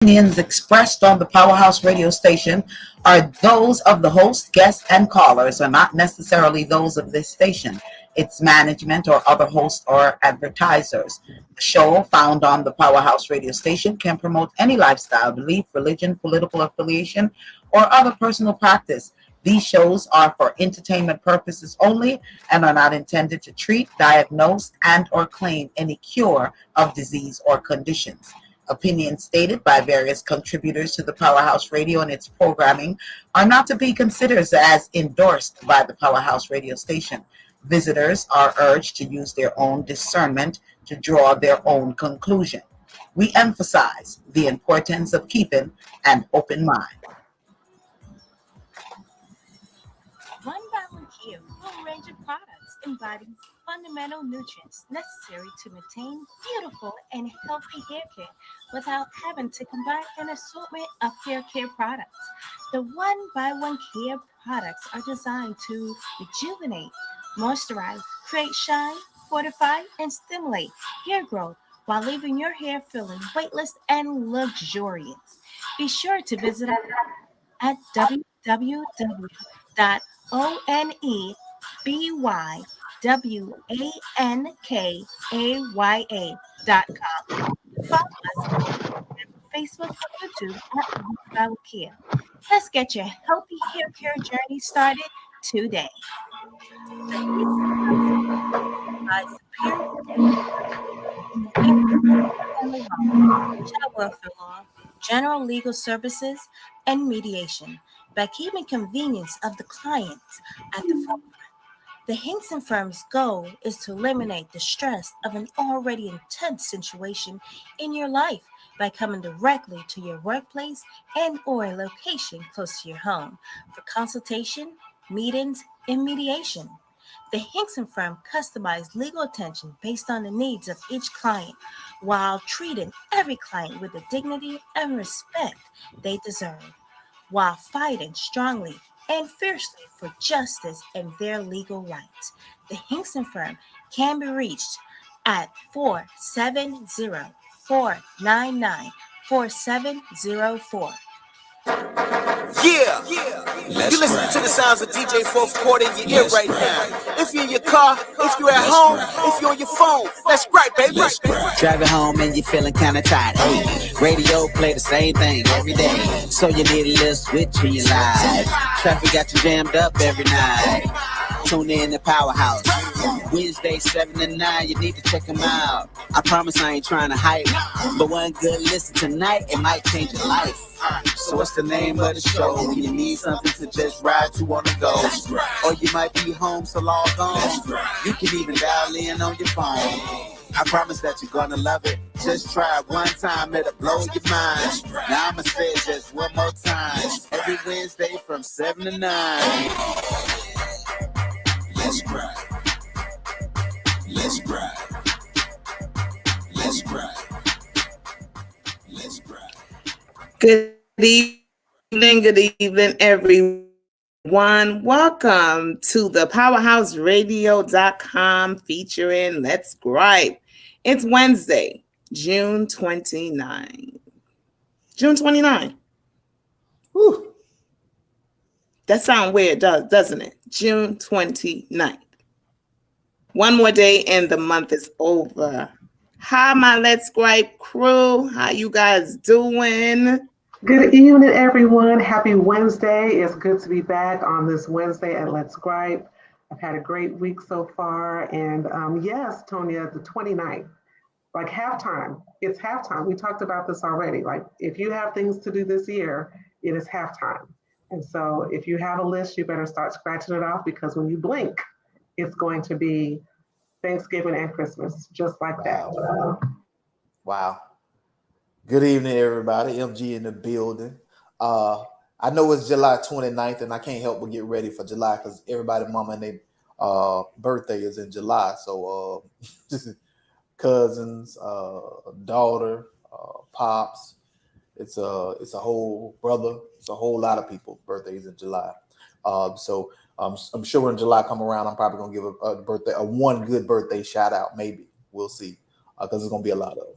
Opinions expressed on the Powerhouse radio station are those of the host, guests, and callers, are not necessarily those of this station, its management, or other hosts or advertisers. The show, found on the Powerhouse radio station, can promote any lifestyle, belief, religion, political affiliation, or other personal practice. These shows are for entertainment purposes only and are not intended to treat, diagnose, and or claim any cure of disease or conditions. Opinions stated by various contributors to the Powerhouse Radio and its programming are not to be considered as endorsed by the Powerhouse Radio station. Visitors are urged to use their own discernment to draw their own conclusion. We emphasize the importance of keeping an open mind. One volunteer full range of products embodies fundamental nutrients necessary to maintain beautiful and healthy hair care without having to combine an assortment of hair care products. The one by one care products are designed to rejuvenate, moisturize, create shine, fortify, and stimulate hair growth while leaving your hair feeling weightless and luxurious. Be sure to visit us at www.onybywankaya.com. Follow us on Facebook or YouTube at One Care. Let's get your healthy hair care journey started today. The provides superior child welfare law, general legal services, and mediation by keeping convenience of the clients at the forefront. The Hinkson firm's goal is to eliminate the stress of an already intense situation in your life by coming directly to your workplace and or a location close to your home for consultation, meetings, and mediation. The Hinkson firm customized legal attention based on the needs of each client while treating every client with the dignity and respect they deserve, while fighting strongly and fiercely for justice and their legal rights. The Hinkson firm can be reached at 470-499-4704. Yeah, you listen to the sounds of DJ Fourth Quarter in your ear right now. If you're in your car, if you're at home, if you're on your phone, let's gripe, baby. Driving home and you're feeling kinda tired. Hey, radio play the same thing every day, so you need a little switch in your life. Traffic got you jammed up every night. Tune in to Powerhouse. Wednesday 7 to 9, you need to check them out. I promise I ain't trying to hype, but one good listen tonight, it might change your life. So what's the name of the show? When you need something to just ride to on the go, or you might be home, so log on. You can even dial in on your phone. I promise that you're gonna love it. Just try it one time, it'll blow your mind. Now I'ma say it just one more time. Every Wednesday from 7 to 9. Let's gripe. Let's gripe. Let's gripe. Let's gripe. Good evening, everyone. Welcome to the PowerhouseRadio.com featuring Let's Gripe. It's Wednesday, June 29. June 29. Whew. That sounds weird, doesn't it? June 29th. One more day and the month is over. Hi, my Let's Gripe crew. How you guys doing? Good evening, everyone. Happy Wednesday. It's good to be back on this Wednesday at Let's Gripe. I've had a great week so far. And yes, Tonya, the 29th, like halftime. It's halftime. We talked about this already. Like if you have things to do this year, it is halftime. And so if you have a list, you better start scratching it off because when you blink, it's going to be Thanksgiving and Christmas, just like that. Wow. Good evening, everybody. MG in the building. I know it's July 29th, and I can't help but get ready for July because everybody, mama, and their birthday is in July. So cousins, daughter, pops. It's a whole brother. It's a whole lot of people. Birthdays in July. So I'm sure when July come around, I'm probably gonna give a one good birthday shout out. Maybe we'll see because it's gonna be a lot of them.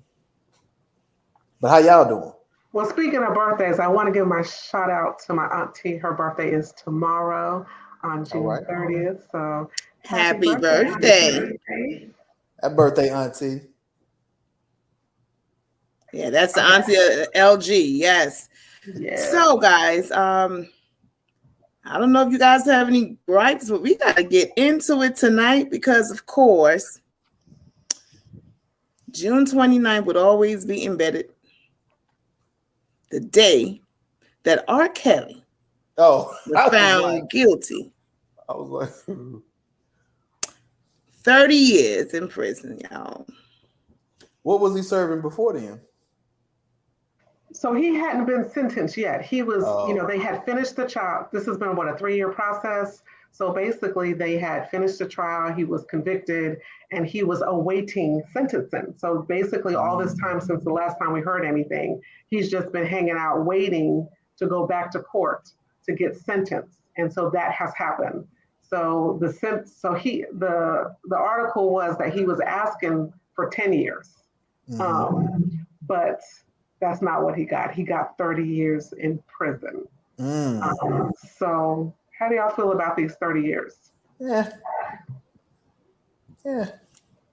But how y'all doing? Well, speaking of birthdays, I want to give my shout out to my auntie. Her birthday is tomorrow on All June right. 30th. So happy Happy birthday, birthday. auntie. Happy birthday, Auntie. Yeah, that's the auntie of LG. Yes. Yeah. So, guys, I don't know if you guys have any gripes, but we got to get into it tonight because, of course, June 29th would always be embedded the day that R. Kelly Oh, was found guilty. I was like, 30 years in prison, y'all. what was he serving before then? So he hadn't been sentenced yet. He was, Oh. they had finished the trial. This has been what, a 3-year process. So basically, they had finished the trial. He was convicted, and he was awaiting sentencing. So basically, all this time since the last time we heard anything, he's just been hanging out, waiting to go back to court to get sentenced. And so that has happened. So the article was that he was asking for 10 years, but that's not what he got. He got 30 years in prison. So how do y'all feel about these 30 years? Yeah.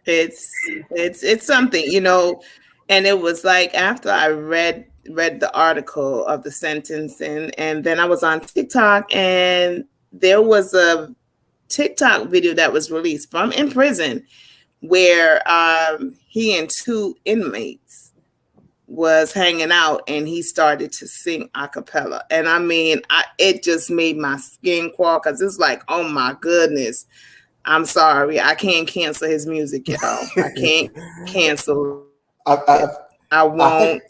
It's something, and it was like after I read the article of the sentencing, and then I was on TikTok, and there was a TikTok video that was released from in prison where he and 2 inmates was hanging out, and he started to sing a cappella. And I mean, it just made my skin crawl, because it's like, oh my goodness, I'm sorry, I can't cancel his music, y'all. I can't cancel. I won't.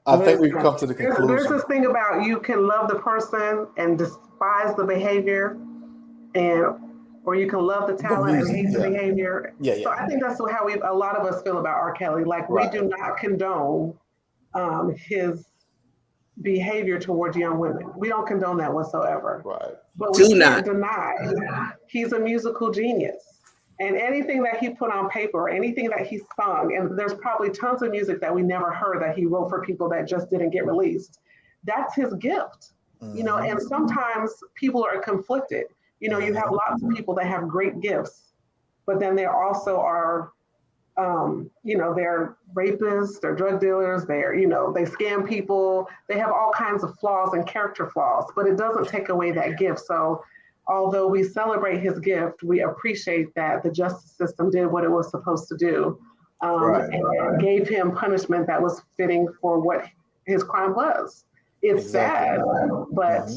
I think we've come to the There's conclusion. this thing about you can love the person and despise the behavior, or you can love the talent and hate the behavior. Yeah. So I think that's how a lot of us feel about R. Kelly. Like, we do not condone his behavior towards young women. We don't condone that whatsoever. Right. But we can't deny he's a musical genius. And anything that he put on paper, anything that he sung, and there's probably tons of music that we never heard that he wrote for people that just didn't get released. That's his gift. And sometimes people are conflicted. You have lots of people that have great gifts, but then there also are, they're rapists, they're drug dealers, they scam people. They have all kinds of flaws and character flaws, but it doesn't take away that gift. So although we celebrate his gift, we appreciate that the justice system did what it was supposed to do, and gave him punishment that was fitting for what his crime was. It's sad, but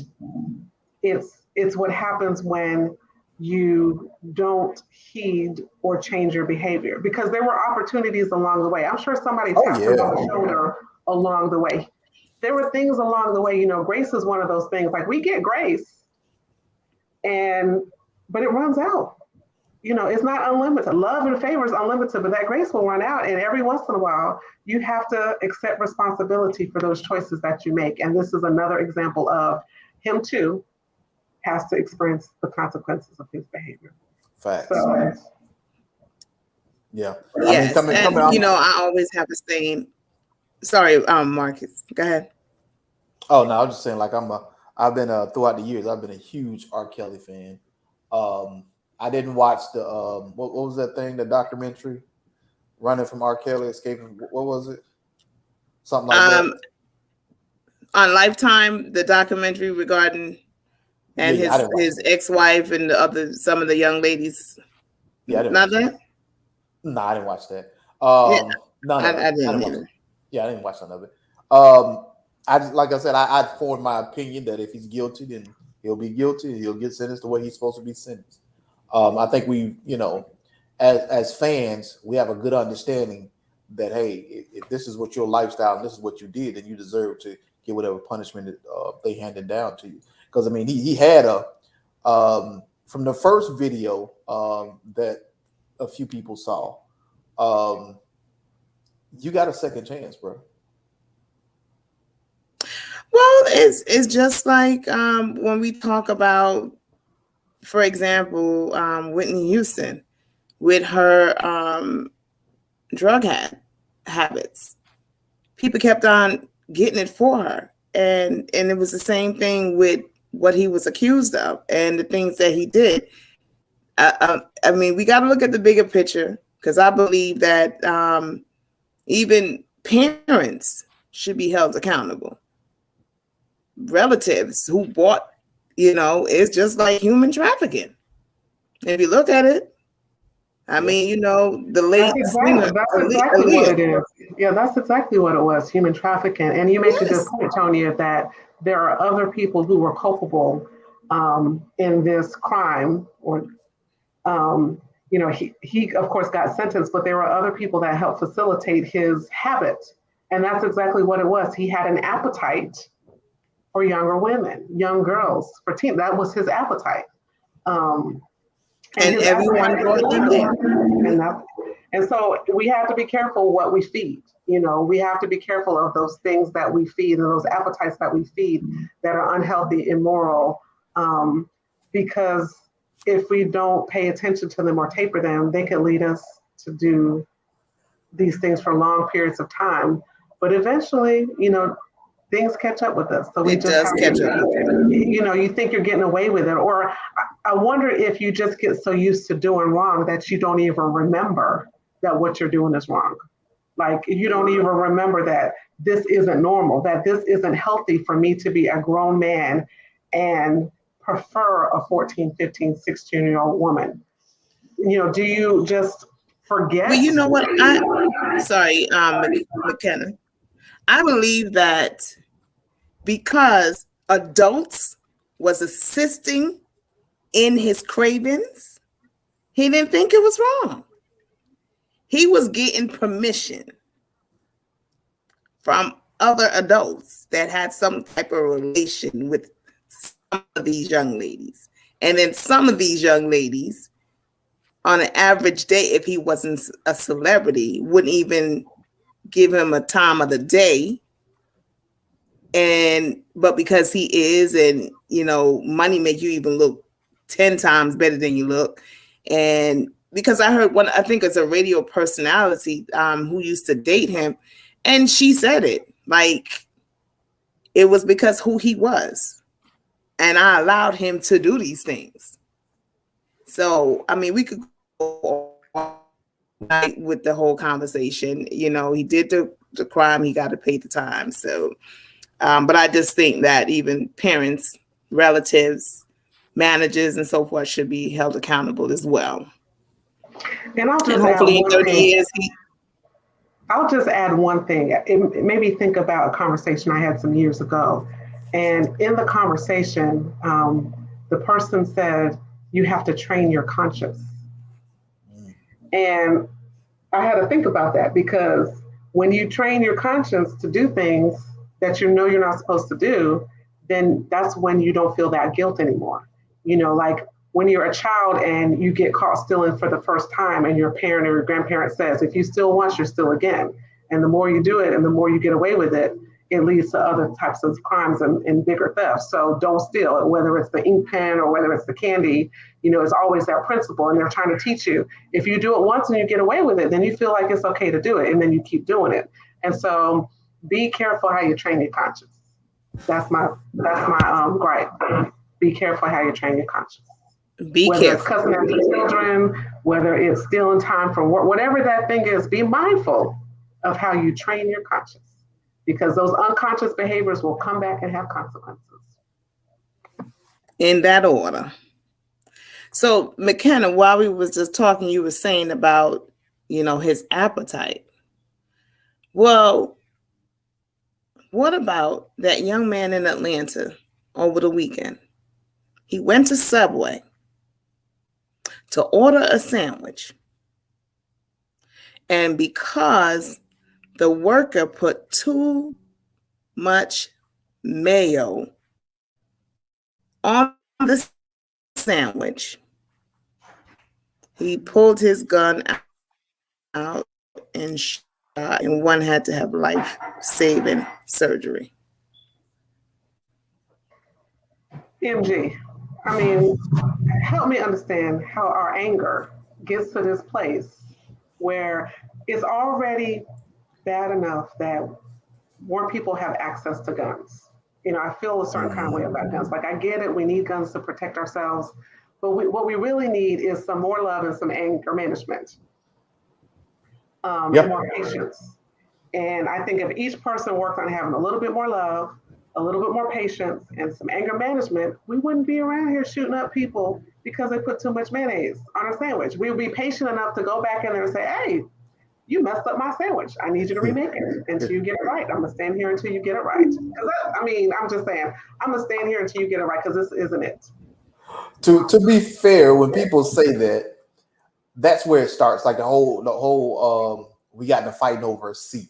it's what happens when you don't heed or change your behavior, because there were opportunities along the way. I'm sure somebody tapped him on the shoulder along the way. There were things along the way. Grace is one of those things. Like, we get grace, but it runs out. It's not unlimited. Love and favor is unlimited, but that grace will run out. And every once in a while, you have to accept responsibility for those choices that you make. And this is another example of him too has to experience the consequences of his behavior. Facts. So, yeah. Yes. I always have a saying. Sorry, Marcus. Go ahead. Oh no, I'm just saying, like, I've been throughout the years, I've been a huge R. Kelly fan. I didn't watch the what was that thing, the documentary, Running from R. Kelly, Escaping, what was it? Something like that. On Lifetime, the documentary regarding his ex-wife and some of the young ladies. Yeah, I didn't not watch that? No, I didn't watch that. I didn't. I didn't watch none of it. Like I said, I formed my opinion that if he's guilty, then he'll be guilty and he'll get sentenced the way he's supposed to be sentenced. I think we, as fans, we have a good understanding that, hey, if this is what your lifestyle and this is what you did, then you deserve to get whatever punishment they handed down to you. Because he had from the first video that a few people saw, you got a second chance, bro. Well, it's just like when we talk about, for example, Whitney Houston with her drug habits. people kept on getting it for her. And it was the same thing with what he was accused of and the things that he did. I mean, we got to look at the bigger picture, because I believe that even parents should be held accountable. Relatives who bought, it's just like human trafficking. If you look at it, I mean, the late that's exactly what it is. Yeah, that's exactly what it was, human trafficking. And you make a good point, Tonya, that there are other people who were culpable in this crime, or he of course got sentenced, but there were other people that helped facilitate his habit. And that's exactly what it was. He had an appetite for younger women, young girls, for teens. That was his appetite. And everyone brought them there. And so we have to be careful what we feed. We have to be careful of those things that we feed and those appetites that we feed that are unhealthy, immoral, because if we don't pay attention to them or taper them, they can lead us to do these things for long periods of time. But eventually, things catch up with us. So we catch up. You think you're getting away with it, or I wonder if you just get so used to doing wrong that you don't even remember that what you're doing is wrong. Like, you don't even remember that this isn't normal, that this isn't healthy for me to be a grown man and prefer a 14, 15, 16-year-old woman. Do you just forget? Well, you know what? Sorry, McKenna. I believe that because adults was assisting in his cravings, he didn't think it was wrong. He was getting permission from other adults that had some type of relation with some of these young ladies. And then some of these young ladies, on an average day, if he wasn't a celebrity, wouldn't even give him a time of the day. But because he is, and money make you even look 10 times better than you look. And because I heard I think it's a radio personality who used to date him, and she said it, like, it was because who he was, and I allowed him to do these things. So, I mean, we could go with the whole conversation. He did the crime, he got to pay the time. So, but I just think that even parents, relatives, managers, and so forth should be held accountable as well. And hopefully in 30 years, I'll just add one thing. It made me think about a conversation I had some years ago. And in the conversation, the person said, you have to train your conscience. And I had to think about that, because when you train your conscience to do things that you're not supposed to do, then that's when you don't feel that guilt anymore. Like when you're a child and you get caught stealing for the first time, and your parent or your grandparent says, if you steal once, you're steal again. And the more you do it and the more you get away with it, it leads to other types of crimes and bigger thefts. So don't steal, whether it's the ink pen or whether it's the candy, it's always that principle. And they're trying to teach you, if you do it once and you get away with it, then you feel like it's okay to do it. And then you keep doing it. And so be careful how you train your conscience. That's my gripe. Be careful how you train your conscience. Whether it's cussing at the children, whether it's stealing time from work, whatever that thing is, be mindful of how you train your conscience, because those unconscious behaviors will come back and have consequences. In that order. So, McKenna, while we was just talking, you were saying about, his appetite. Well, what about that young man in Atlanta over the weekend? He went to Subway to order a sandwich. And because the worker put too much mayo on the sandwich, he pulled his gun out and shot, and one had to have life-saving surgery. MG, I mean, help me understand how our anger gets to this place where it's already bad enough that more people have access to guns. You know, I feel a certain kind of way about guns. Like, I get it, we need guns to protect ourselves, but what we really need is some more love and some anger management, and more patience. And I think if each person worked on having a little bit more love, a little bit more patience, and some anger management, we wouldn't be around here shooting up people because they put too much mayonnaise on a sandwich. We would be patient enough to go back in there and say, hey, you messed up my sandwich. I need you to remake it until you get it right. I'm gonna stand here until you get it right. I'm just saying, I'm gonna stand here until you get it right, because this isn't it. To be fair, when people say that, that's where it starts. Like the whole we got to fighting over a seat.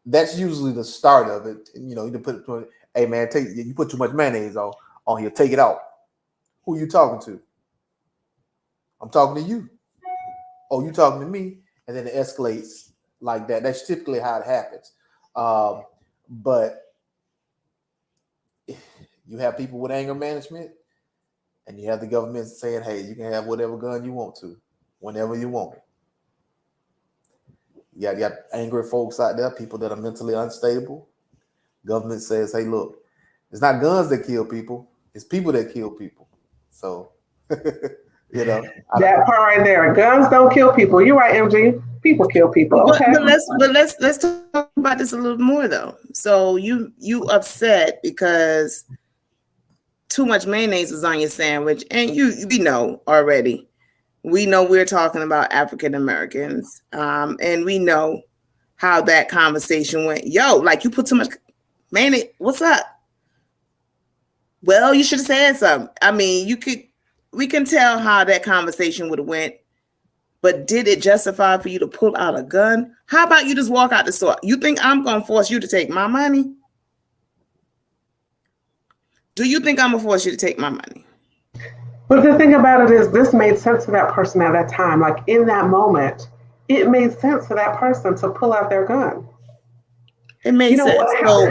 That's usually the start of it. You know, you put it, hey man, you put too much mayonnaise on here, take it out. Who you talking to? I'm talking to you. Oh, you talking to me? And then it escalates like that. That's typically how it happens. But you have people with anger management, and you have the government saying, hey, you can have whatever gun you want to, whenever you want it. You got angry folks out there, people that are mentally unstable. Government says, hey, look, it's not guns that kill people, it's people that kill people. So, you know. That part right there. Guns don't kill people. You're right, MG. People kill people. Okay. But let's talk about this a little more though. So you upset because too much mayonnaise was on your sandwich, and we know already. We know we're talking about African Americans, and we know how that conversation went. Yo, like, you put too much mayonnaise. What's up? Well, you should have said something. I mean, we can tell how that conversation would have went, but did it justify for you to pull out a gun? How about you just walk out the store? You think I'm going to force you to take my money? Do you think I'm going to force you to take my money? But the thing about it is, this made sense to that person at that time. Like, in that moment, it made sense to that person to pull out their gun. It made sense. So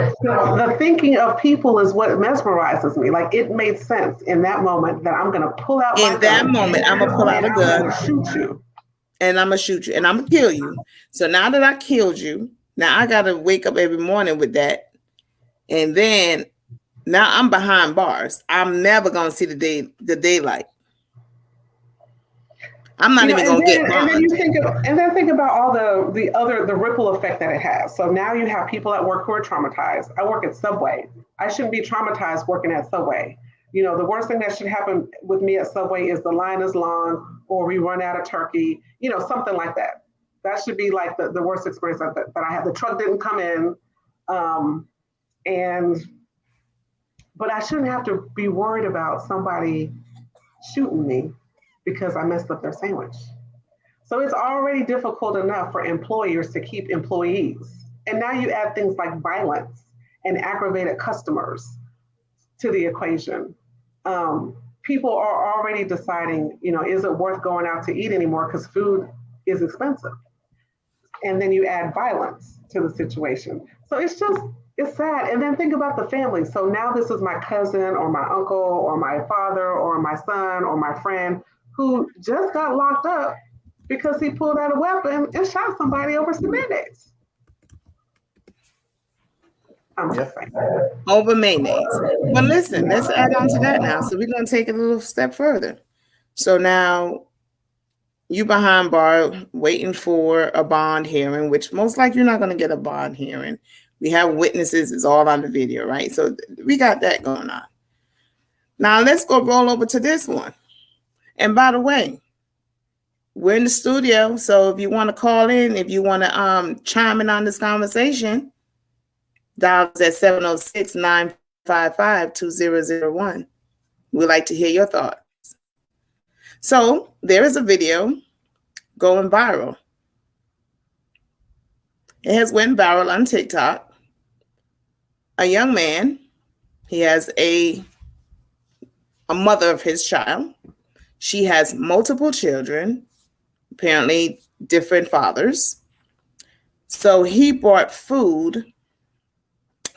the thinking of people is what mesmerizes me. Like, it made sense in that moment that I'm going to pull out my gun. In that moment, I'm going to pull out a gun. I'm going to shoot you. And I'm going to shoot you. And I'm going to kill you. So now that I killed you, now I got to wake up every morning with that. And then now I'm behind bars. I'm never going to see the daylight. I'm not even going to get bond. And then think about all the ripple effect that it has. So now you have people at work who are traumatized. I work at Subway. I shouldn't be traumatized working at Subway. You know, the worst thing that should happen with me at Subway is the line is long, or we run out of turkey, you know, something like that. That should be like the worst experience that I had. The truck didn't come in. But I shouldn't have to be worried about somebody shooting me because I messed up their sandwich. So it's already difficult enough for employers to keep employees. And now you add things like violence and aggravated customers to the equation. People are already deciding, you know, is it worth going out to eat anymore because food is expensive? And then you add violence to the situation. So it's sad. And then think about the family. So now this is my cousin or my uncle or my father or my son or my friend who just got locked up because he pulled out a weapon and shot somebody over some mayonnaise. I'm just saying. Over mayonnaise. But listen, let's add on to that now. So we're going to take it a little step further. So now you behind bar waiting for a bond hearing, which most likely you're not going to get a bond hearing. We have witnesses. It's all on the video, right? So we got that going on. Now let's go roll over to this one. And by the way, we're in the studio. So if you want to call in, if you want to chime in on this conversation, dial us at 706-955-2001. We'd like to hear your thoughts. So there is a video going viral. It has went viral on TikTok. A young man, he has a mother of his child. She has multiple children, apparently different fathers. So he bought food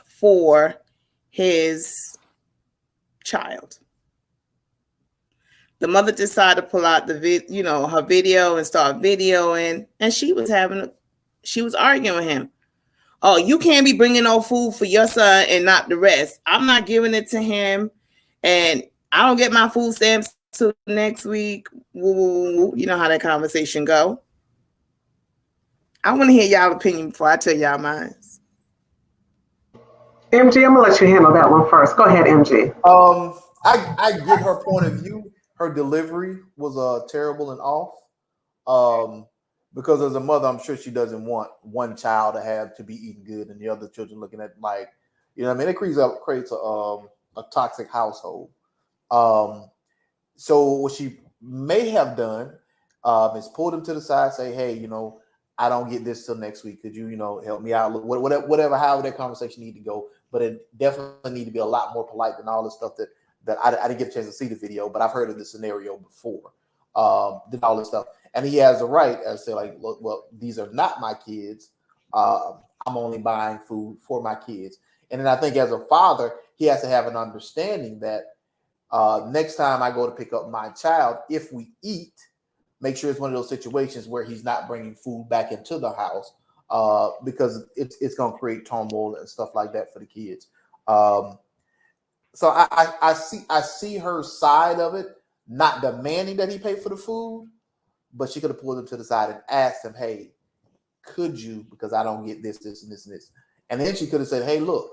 for his child. The mother decided to pull out her video and start videoing, and she was arguing with him. oh, you can't be bringing no food for your son and not the rest. I'm not giving it to him, and I don't get my food stamps till next week. Woo. You know how that conversation go. I want to hear y'all opinion before I tell y'all mine. MG, I'm gonna let you handle that one first. Go ahead, MG. I get her point of view. Her delivery was terrible and off. Because as a mother, I'm sure she doesn't want one child to have to be eating good and the other children looking at like, you know what I mean? It creates a toxic household. So what she may have done is pull them to the side, say, hey, you know, I don't get this till next week. Could you, you know, help me out? Whatever, however that conversation need to go. But it definitely need to be a lot more polite than all the stuff that I didn't get a chance to see the video, but I've heard of this scenario before. Did all this stuff. And he has a right to say, like, look, well, these are not my kids. I'm only buying food for my kids. And then I think as a father, he has to have an understanding that next time I go to pick up my child, if we eat, make sure it's one of those situations where he's not bringing food back into the house because it's going to create turmoil and stuff like that for the kids. So I see her side of it, not demanding that he pay for the food, but she could have pulled him to the side and asked him, hey, could you, because I don't get this, this, and this, and this. And then she could have said, hey, look,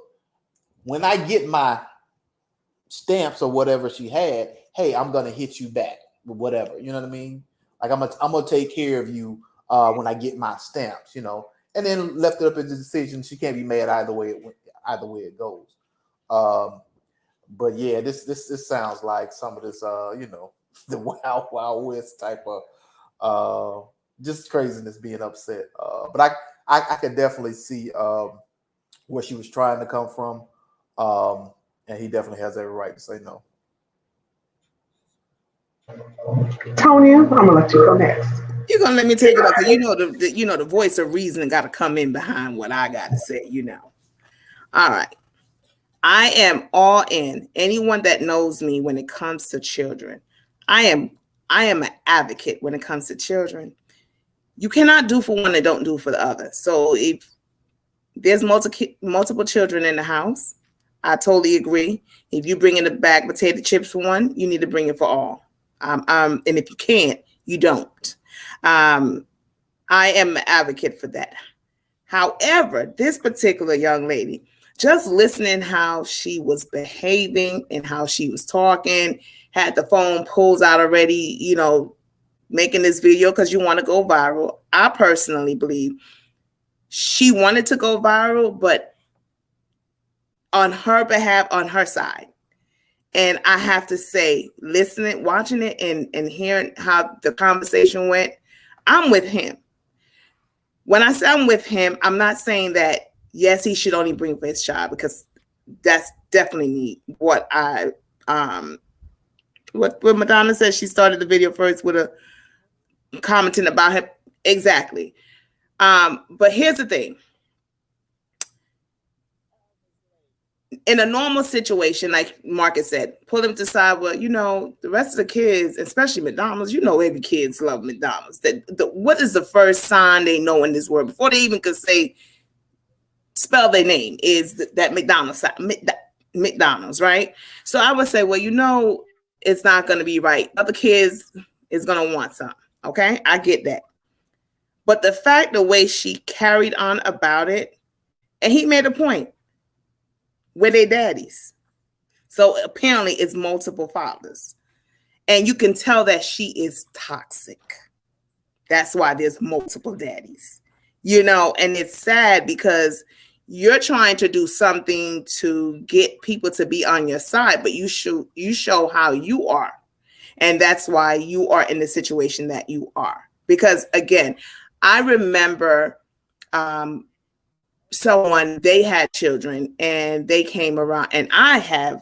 when I get my stamps or whatever she had, hey, I'm going to hit you back with whatever. You know what I mean? Like, I'm gonna take care of you when I get my stamps, you know, and then left it up as a decision. She can't be mad either way it goes. But yeah, this sounds like some of this, you know, the Wild Wild West type of just craziness, being upset. But I could definitely see where she was trying to come from, and he definitely has every right to say no. Tonya, I'm gonna let you go next. You're gonna let me take it up because you know the voice of reason got to come in behind what I got to say. You know, all right. I am all in. Anyone that knows me when it comes to children, I am an advocate when it comes to children. You cannot do for one and don't do for the other. So if there's multiple children in the house, I totally agree. If you bring in a bag of potato chips for one, you need to bring it for all. And if you can't, you don't. I am an advocate for that. However, this particular young lady, just listening how she was behaving and how she was talking, had the phone pulls out already, you know, making this video because you want to go viral. I personally believe she wanted to go viral, but on her behalf, on her side. And I have to say, listening, watching it and hearing how the conversation went, I'm with him. When I say I'm with him, I'm not saying that, yes, he should only bring for his child, because that's definitely what what Madonna said. She started the video first with a commenting about him. Exactly. But here's the thing. In a normal situation, like Marcus said, pull them to the side. Well, you know, the rest of the kids, especially McDonald's, you know, every kids love McDonald's. What is the first sign they know in this world before they even could spell their name is that McDonald's, McDonald's, right? So I would say, well, you know, it's not going to be right. Other kids is going to want some. Okay, I get that. But the way she carried on about it, and he made a point. Where they daddies. So apparently it's multiple fathers. And you can tell that she is toxic. That's why there's multiple daddies. You know, and it's sad because you're trying to do something to get people to be on your side, but you show how you are. And that's why you are in the situation that you are. Because again, I remember someone, they had children and they came around, and I have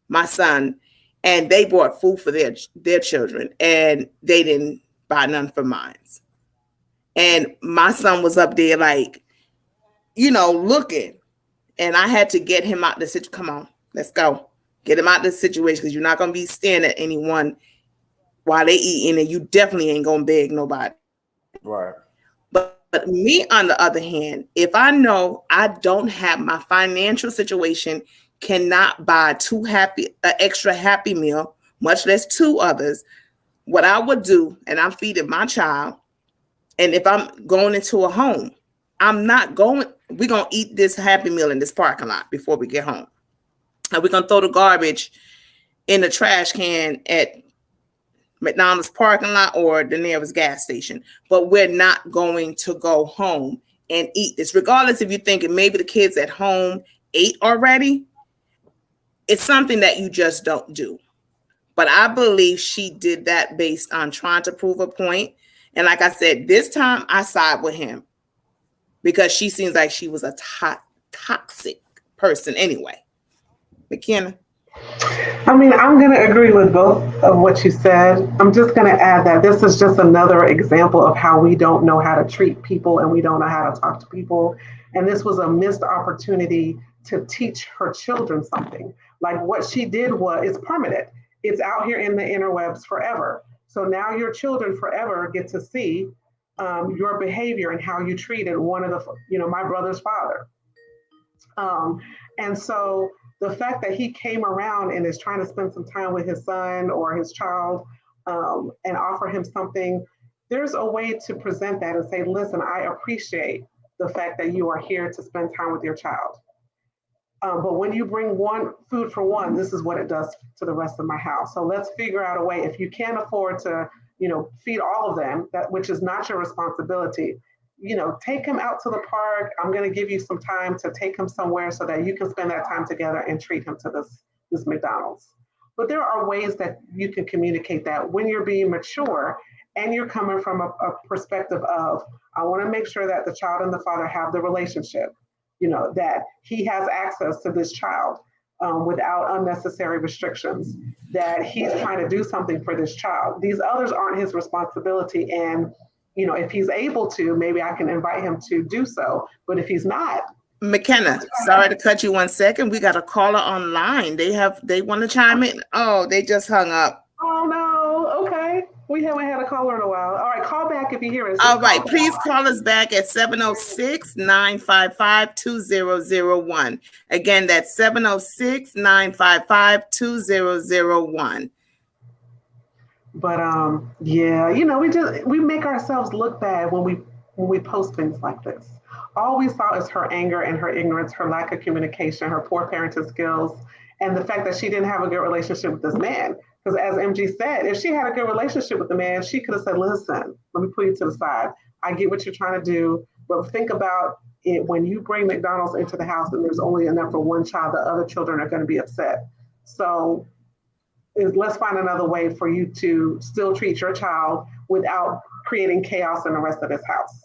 my son, and they bought food for their children, and they didn't buy none for mine. And my son was up there like, you know, looking, and I had to get him out the situation. Come on, let's go. Get him out the situation, because you're not going to be staring at anyone while they eating, and you definitely ain't going to beg nobody. Right. But But me, on the other hand, if I know I don't have my financial situation, cannot buy an extra Happy Meal, much less two others, what I would do, and I'm feeding my child, and if I'm going into a home, we're going to eat this Happy Meal in this parking lot before we get home. And we're going to throw the garbage in the trash can at McDonald's parking lot or the nearest gas station. But we're not going to go home and eat this. Regardless if you're thinking maybe the kids at home ate already, it's something that you just don't do. But I believe she did that based on trying to prove a point. And like I said, this time I side with him because she seems like she was a toxic person anyway. McKenna. I mean, I'm going to agree with both of what you said. I'm just going to add that this is just another example of how we don't know how to treat people and we don't know how to talk to people. And this was a missed opportunity to teach her children something. Like what she did it's permanent. It's out here in the interwebs forever. So now your children forever get to see your behavior and how you treated my brother's father. And so the fact that he came around and is trying to spend some time with his son or his child and offer him something, there's a way to present that and say, listen, I appreciate the fact that you are here to spend time with your child. But when you bring one food for one, this is what it does to the rest of my house. So let's figure out a way. If you can't afford to, feed all of them, which is not your responsibility, take him out to the park. I'm going to give you some time to take him somewhere so that you can spend that time together and treat him to this McDonald's. But there are ways that you can communicate that when you're being mature and you're coming from a perspective of, I want to make sure that the child and the father have the relationship, that he has access to this child without unnecessary restrictions, that he's trying to do something for this child. These others aren't his responsibility. And if he's able to, maybe I can invite him to do so. But if he's not. McKenna, sorry to cut you 1 second. We got a caller online. They want to chime in. Oh, they just hung up. Oh, no. Okay. We haven't had a caller in a while. All right. Call back if you hear us. All right. Please call us back at 706-955-2001. Again, that's 706-955-2001. But yeah, we make ourselves look bad when we post things like this. All we saw is her anger and her ignorance, her lack of communication, her poor parenting skills, and the fact that she didn't have a good relationship with this man. Because as MG said, if she had a good relationship with the man, she could have said, listen, let me put you to the side. I get what you're trying to do, but think about it when you bring McDonald's into the house and there's only enough for one child, the other children are going to be upset. So let's find another way for you to still treat your child without creating chaos in the rest of this house.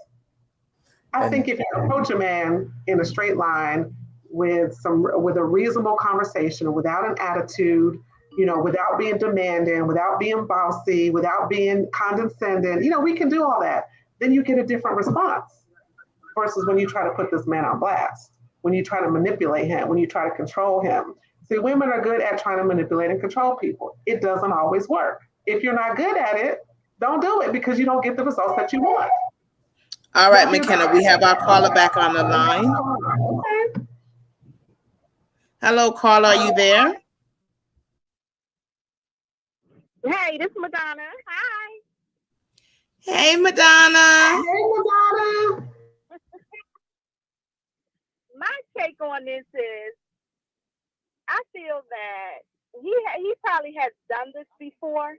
I think if you approach a man in a straight line with a reasonable conversation, without an attitude, without being demanding, without being bossy, without being condescending, we can do all that. Then you get a different response versus when you try to put this man on blast, when you try to manipulate him, when you try to control him. See, women are good at trying to manipulate and control people. It doesn't always work. If you're not good at it, don't do it because you don't get the results that you want. All right, McKenna, we have our caller back on the line. Okay. Hello, caller, are you there? Hey, this is Madonna. Hi. Hey, Madonna. Hey, Madonna. My take on this is, I feel that he probably has done this before,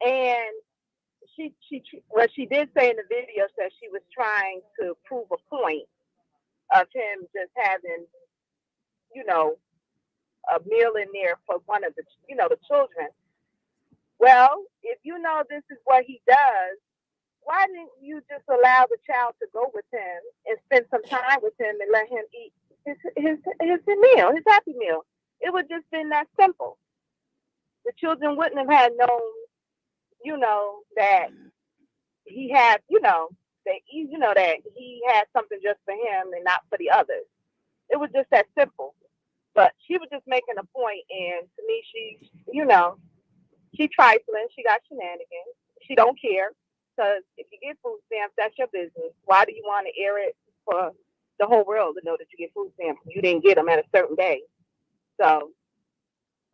and she did say in the video that she was trying to prove a point of him just having, a meal in there for one of the, the children. Well, if you know this is what he does, why didn't you just allow the child to go with him and spend some time with him and let him eat his meal, his Happy Meal? It would just been that simple. The children wouldn't have had known, that he had, that he had something just for him and not for the others. It was just that simple. But she was just making a point, and to me, she trifling. She got shenanigans. She don't care. Because if you get food stamps, that's your business. Why do you want to air it for the whole world to know that you get food stamps? You didn't get them at a certain day. So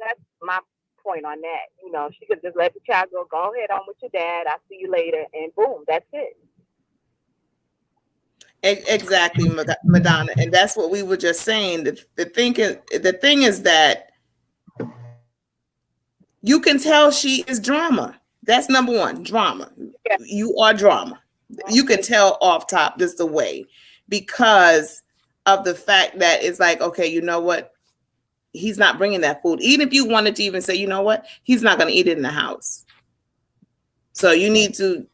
that's my point on that. You know, she could just let the child go ahead on with your dad. I'll see you later. And boom, that's it. Exactly, Madonna. And that's what we were just saying. The thing is that you can tell she is drama. That's number one, drama. Yeah. You are drama. You can tell off top just the way, because of the fact that it's like, okay, you know what? He's not bringing that food. Even if you wanted to even say, you know what? He's not going to eat it in the house. So you need to,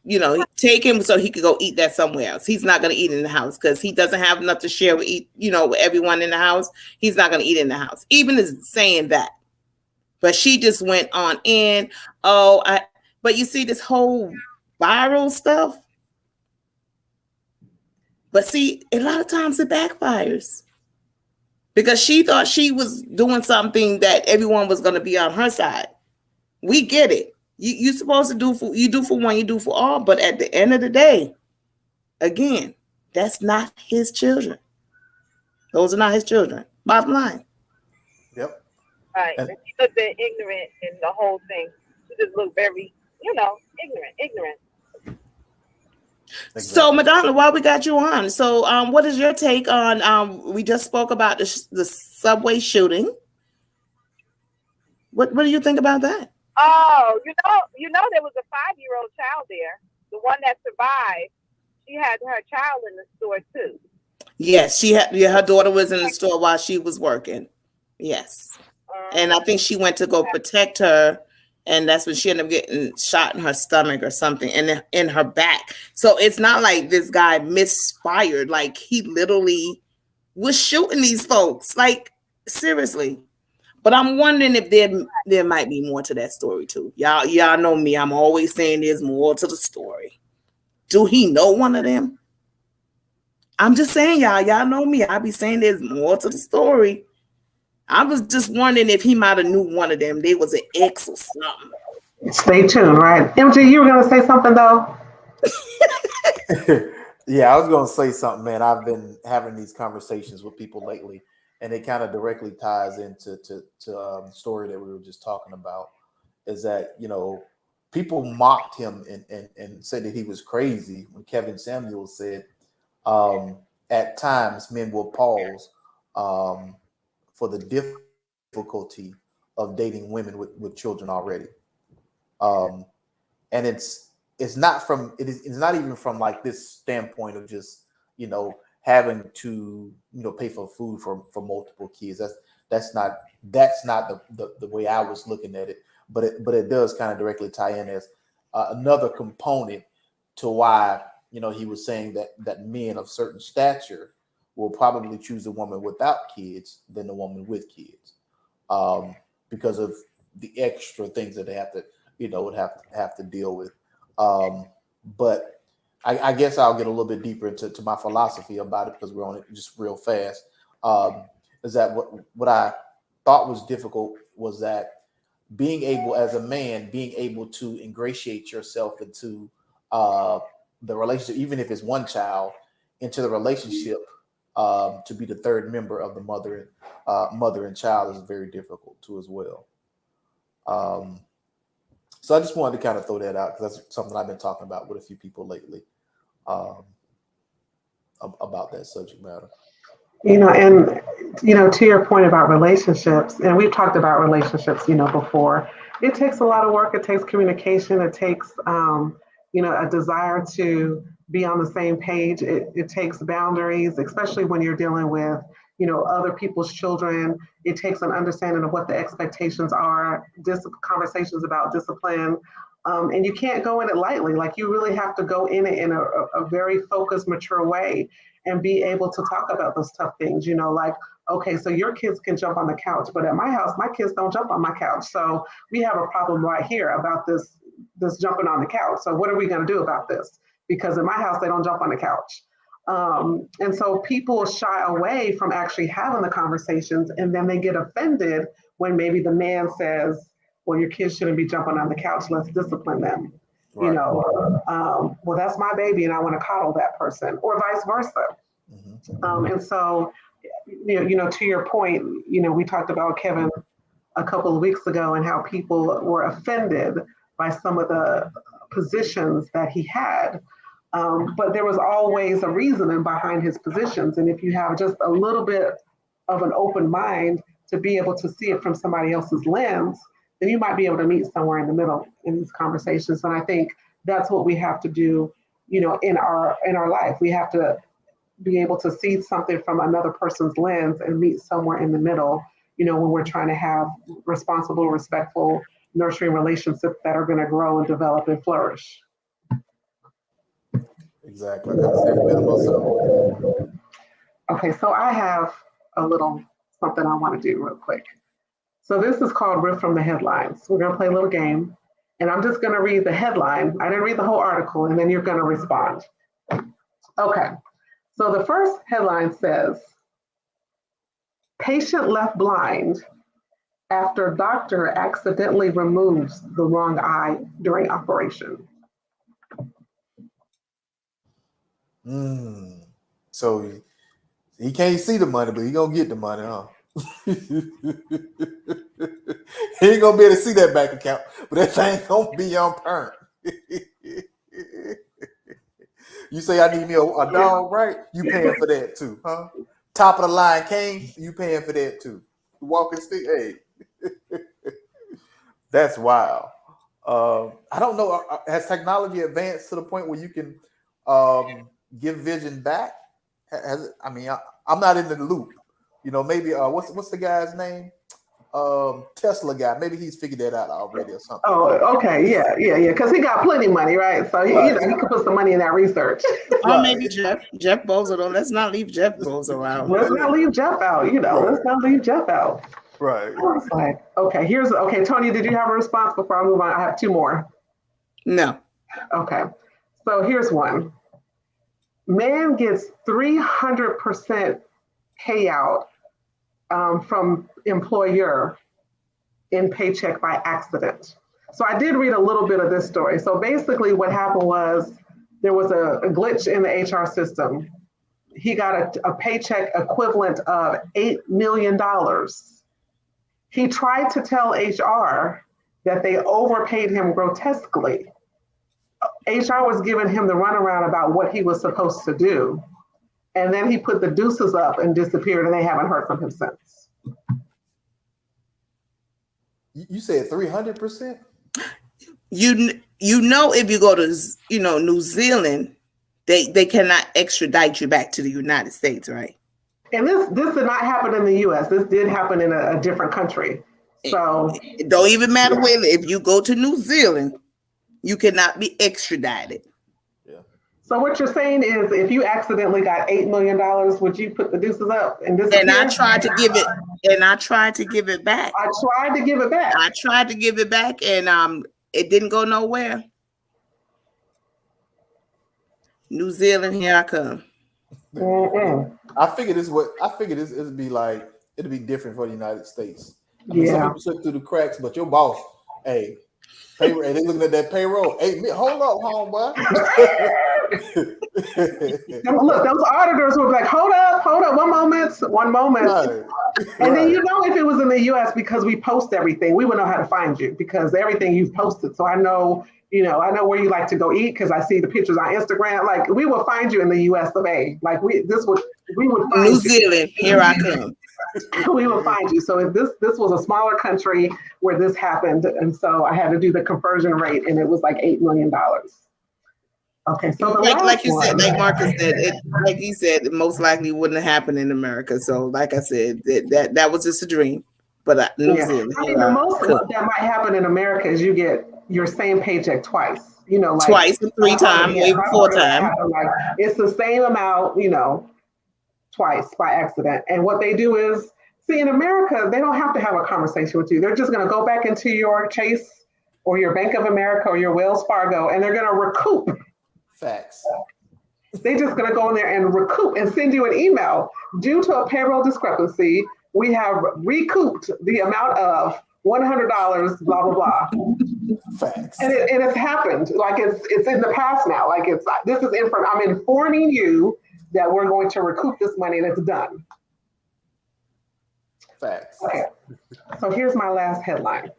take him so he could go eat that somewhere else. He's not going to eat in the house because he doesn't have enough to share with with everyone in the house. He's not going to eat in the house. Even is saying that. But she just went on in. But you see this whole viral stuff. But see, a lot of times it backfires because she thought she was doing something that everyone was going to be on her side. We get it. You're supposed to do for one, you do for all. But at the end of the day, again, that's not his children. Those are not his children. Bottom line. Yep. Right. And she looked ignorant in the whole thing. She just looked very, ignorant. Exactly. So Madonna, while we got you on, so what is your take on? We just spoke about the subway shooting. What do you think about that? Oh, there was a 5-year-old child there. The one that survived, she had her child in the store too. Yes, she had. Yeah, her daughter was in the store while she was working. Yes, and I think she went to go protect her. And that's when she ended up getting shot in her stomach or something, and in her back. So it's not like this guy misfired. Like, he literally was shooting these folks. Like, seriously. But I'm wondering if there might be more to that story too. Y'all know me. I'm always saying there's more to the story. Do he know one of them? I'm just saying, y'all know me. I be saying there's more to the story. I was just wondering if he might have knew one of them. They was an ex or something. Stay tuned, right? MG, you were going to say something, though? Yeah, I was going to say something, man. I've been having these conversations with people lately, and it kind of directly ties into the story that we were just talking about, is that, people mocked him and said that he was crazy when Kevin Samuels said, at times men will pause for the difficulty of dating women with children already. And it's not even from like this standpoint of just, having to, pay for food for multiple kids. That's not the way I was looking at it, but it does kind of directly tie in as another component to why, he was saying that men of certain stature will probably choose a woman without kids than the woman with kids, because of the extra things that they have to, would have to deal with. But I guess I'll get a little bit deeper into my philosophy about it, because we're on it just real fast. Is that what I thought was difficult was that being able, as a man, being able to ingratiate yourself into the relationship, even if it's one child, into the relationship. To be the third member of the mother and child is very difficult too as well. So I just wanted to kind of throw that out, because that's something I've been talking about with a few people lately, about that subject matter. To your point about relationships, and we've talked about relationships, before. It takes a lot of work. It takes communication. It takes, a desire to be on the same page. It takes boundaries, especially when you're dealing with, other people's children. It takes an understanding of what the expectations are, conversations about discipline. And you can't go in it lightly. Like, you really have to go in it in a very focused, mature way, and be able to talk about those tough things, like, okay, so your kids can jump on the couch, but at my house, my kids don't jump on my couch. So we have a problem right here about this jumping on the couch. So what are we going to do about this? Because in my house, they don't jump on the couch. And so people shy away from actually having the conversations, and then they get offended when maybe the man says, well, your kids shouldn't be jumping on the couch, let's discipline them. You know, well, that's my baby, and I want to coddle that person, or vice versa. And so, you know, to your point, you know, we talked about Kevin a couple of weeks ago and how people were offended by some of the positions that he had. But there was always a reasoning behind his positions. And if you have just a little bit of an open mind to be able to see it from somebody else's lens, then you might be able to meet somewhere in the middle in these conversations. And I think that's what we have to do, you know, in our life. We have to be able to see something from another person's lens and meet somewhere in the middle, you know, when we're trying to have responsible, respectful, nurturing relationships that are going to grow and develop and flourish. Exactly. I couldn't say it better myself. Okay, so I have a little something I want to do real quick. So this is called Riff from the Headlines. We're going to play a little game, and I'm just going to read the headline. I didn't read the whole article, and then you're going to respond. Okay, so the first headline says, patient left blind after doctor accidentally removes the wrong eye during operation. So he can't see the money, but he gonna get the money, huh? He ain't gonna be able to see that bank account, but that thing gonna be on perm. You say I need me a dog, right? You paying for that too, huh? Top of the line cane, you paying for that too. Walking stick, hey. That's wild. I don't know. Has technology advanced to the point where you can give vision back? I mean, I'm not in the loop. You know, maybe what's the guy's name? Tesla guy. Maybe he's figured that out already or something. Oh, okay, yeah. Because he got plenty of money, right? So you know, he could put some money in that research. Or maybe Jeff Bezos. Though, let's not leave Jeff Bezos out. Let's not leave Jeff out. You know, let's not leave Jeff out. Right. I was like, okay, Tony, did you have a response before I move on? I have two more. No. Okay. So here's one. Man gets 300% payout from employer in paycheck by accident. So I did read a little bit of this story. So basically what happened was there was a glitch in the HR system. He got a paycheck equivalent of $8 million. He tried to tell HR that they overpaid him grotesquely. HR was giving him the runaround about what he was supposed to do. And then he put the deuces up and disappeared, and they haven't heard from him since. You said 300%? You know, if you go to New Zealand, they cannot extradite you back to the United States, right? And this did not happen in the U.S. This did happen in a different country. So it don't even matter where. If you go to New Zealand, you cannot be extradited. Yeah. So what you're saying is, if you accidentally got $8 million, would you put the deuces up and disappear? And I tried to give it. And I tried to give it back. I tried to give it back, and it didn't go nowhere. New Zealand, here I come. I figured it'd be like it'd be different for the United States. I mean, some people slip through the cracks, but your boss, hey, they looking at that payroll. Hey, hold up, homeboy. Look, those auditors were like, hold up, one moment. Right. And then if it was in the US, because we post everything, we would know how to find you because everything you've posted. So I know where you like to go eat because I see the pictures on Instagram. Like we will find you in the US of A. Like we would find New Zealand, here I come. We will find you. So if this was a smaller country where this happened, and so I had to do the conversion rate, and it was like $8 million. Okay, so like you said, like Marcus said, like he said, it most likely wouldn't happen in America. So, like I said, that was just a dream. But New Zealand, I mean, the most that might happen in America is you get your same paycheck twice. Like twice and 3 times, maybe 4 times. Like it's the same amount, twice by accident. And what they do is, see, in America, they don't have to have a conversation with you. They're just going to go back into your Chase or your Bank of America or your Wells Fargo, and they're going to recoup. Facts. They're just going to go in there and recoup and send you an email. Due to a payroll discrepancy, we have recouped the amount of $100, blah, blah, blah. Facts. And it's happened. Like it's in the past now. Like this is I'm informing you that we're going to recoup this money and it's done. Facts. Okay. So here's my last headline.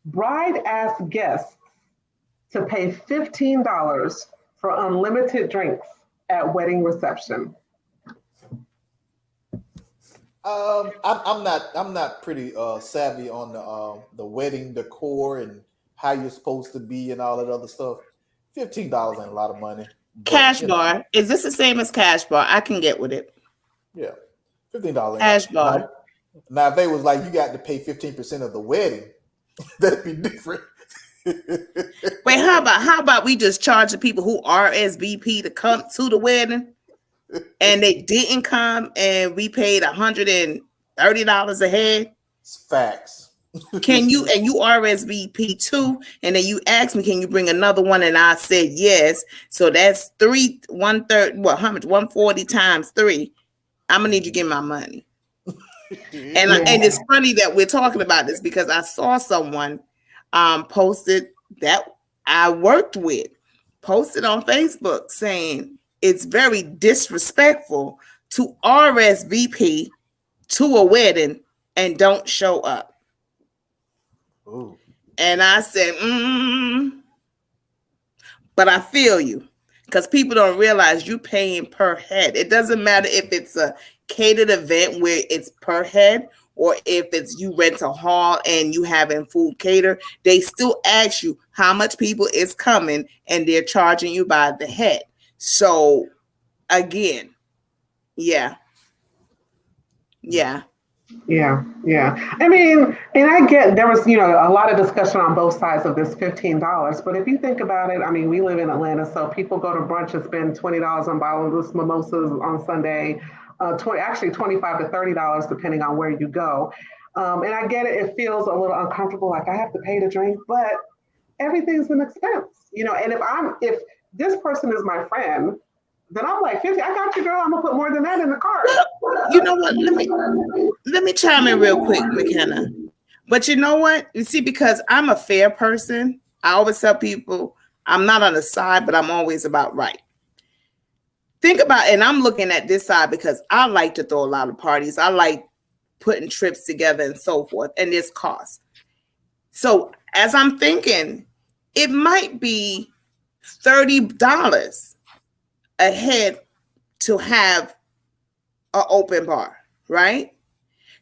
Bride asks guests to pay $15 for unlimited drinks at wedding reception. I'm not pretty savvy on the wedding decor and how you're supposed to be and all that other stuff. $15 ain't a lot of money. Cash bar. Is this the same as cash bar? I can get with it. Yeah. $15 cash bar. Now if they was like you got to pay 15% of the wedding, that'd be different. Wait, how about we just charge the people who RSVP to come to the wedding and they didn't come and we paid $130 a head? It's facts. Can you RSVP too? And then you asked me, can you bring another one? And I said yes. So that's 1/3. What? How much? 140 times 3. I'm gonna need you to give me my money. And it's funny that we're talking about this because I saw someone posted that I worked with, posted on Facebook saying it's very disrespectful to RSVP to a wedding and don't show up. Ooh. And I said, but I feel you because people don't realize you paying per head. It doesn't matter if it's a catered event where it's per head or if it's you rent a hall and you having food cater. They still ask you how much people is coming and they're charging you by the head. So again, yeah. I mean, and I get there was, a lot of discussion on both sides of this $15. But if you think about it, I mean, we live in Atlanta, so people go to brunch and spend $20 on bottomless mimosas on Sunday, actually $25 to $30 depending on where you go. And I get it; it feels a little uncomfortable, like I have to pay to drink, but everything's an expense, And if this person is my friend, then I'm like, 50, I got you, girl. I'm gonna put more than that in the cart. You know what? Let me chime in real quick, McKenna. But you know what? You see, because I'm a fair person, I always tell people I'm not on the side, but I'm always about right. Think about, and I'm looking at this side because I like to throw a lot of parties. I like putting trips together and so forth, and there's cost. So as I'm thinking, it might be $30 a head to have an open bar, right?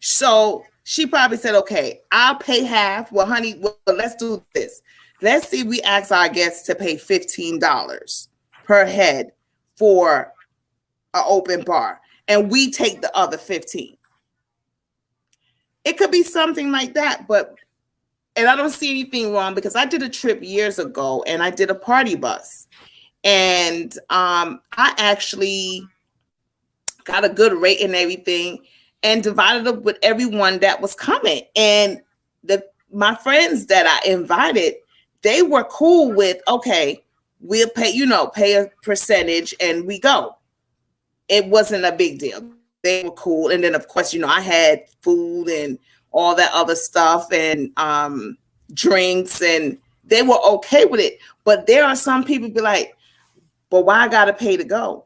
So she probably said, okay, I'll pay half. Well, honey, let's do this. Let's see if we ask our guests to pay $15 per head for an open bar, and we take the other 15. It could be something like that, and I don't see anything wrong because I did a trip years ago and I did a party bus. And I actually got a good rate and everything and divided up with everyone that was coming. And my friends that I invited, they were cool with, okay, we'll pay, pay a percentage and we go. It wasn't a big deal. They were cool. And then, of course, I had food and all that other stuff and drinks, and they were okay with it. But there are some people be like, but why I gotta pay to go?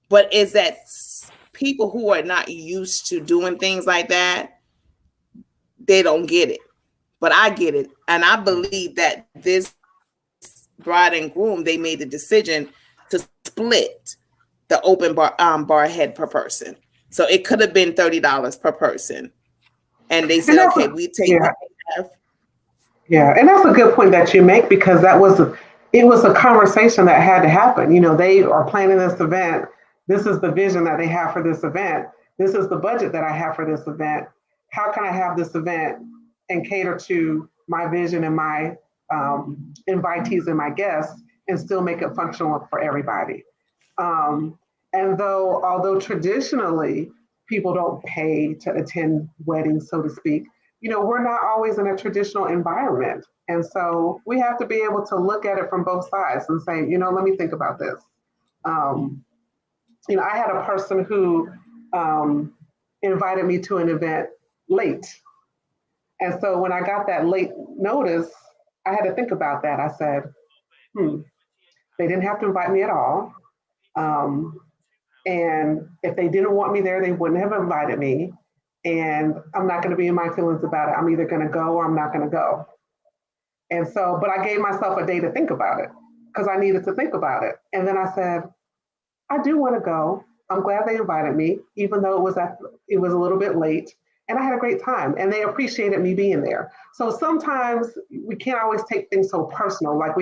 But is that people who are not used to doing things like that, they don't get it. But I get it. And I believe that this bride and groom, they made the decision to split the open bar head per person. So it could have been $30 per person. And they said, okay, we take half. Yeah, and that's a good point that you make because it was a conversation that had to happen. They are planning this event. This is the vision that they have for this event. This is the budget that I have for this event. How can I have this event and cater to my vision and my invitees and my guests and still make it functional for everybody? And although traditionally people don't pay to attend weddings, so to speak, we're not always in a traditional environment. And so we have to be able to look at it from both sides and say, let me think about this. I had a person who invited me to an event late. And so when I got that late notice, I had to think about that. I said, they didn't have to invite me at all. And if they didn't want me there, they wouldn't have invited me. And I'm not going to be in my feelings about it. I'm either going to go or I'm not going to go. And so, but I gave myself a day to think about it because I needed to think about it. And then I said, I do want to go. I'm glad they invited me, even though it was a little bit late. And I had a great time and they appreciated me being there. So sometimes we can't always take things so personal. Like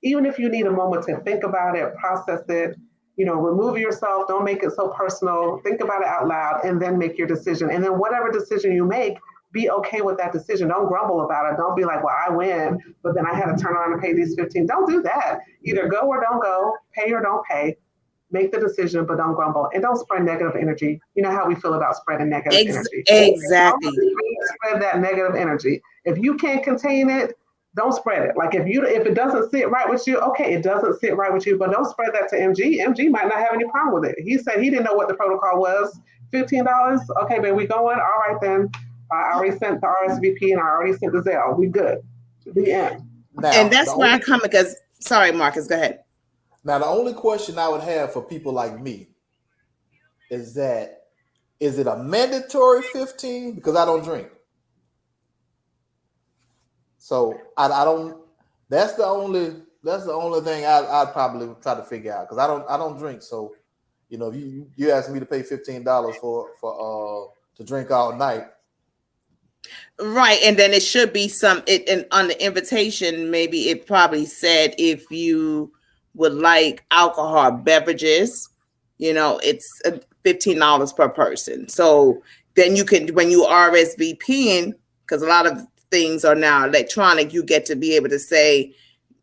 even if you need a moment to think about it, process it, remove yourself, don't make it so personal, think about it out loud and then make your decision. And then whatever decision you make, be okay with that decision. Don't grumble about it. Don't be like, well, I win, but then I had to turn around and pay these 15. Don't do that. Either go or don't go, pay or don't pay. Make the decision, but don't grumble. And don't spread negative energy. You know how we feel about spreading negative energy. Exactly. Don't spread that negative energy. If you can't contain it, don't spread it. Like if it doesn't sit right with you, okay, it doesn't sit right with you, but don't spread that to MG. MG might not have any problem with it. He said he didn't know what the protocol was. $15. Okay, babe, we going? All right then. I already sent the RSVP and I already sent the Zelle. We good. The end. Now, and that's where I come because, sorry, Marcus, go ahead. Now, the only question I would have for people like me is it a mandatory 15? Because I don't drink. So I don't. That's the only thing I'd probably try to figure out because I don't drink. So, if you ask me to pay $15 for to drink all night. Right, and then it should be on the invitation. Maybe it probably said if you would like alcohol beverages, it's $15 per person. So then you can, when you RSVPing, because a lot of things are now electronic, you get to be able to say,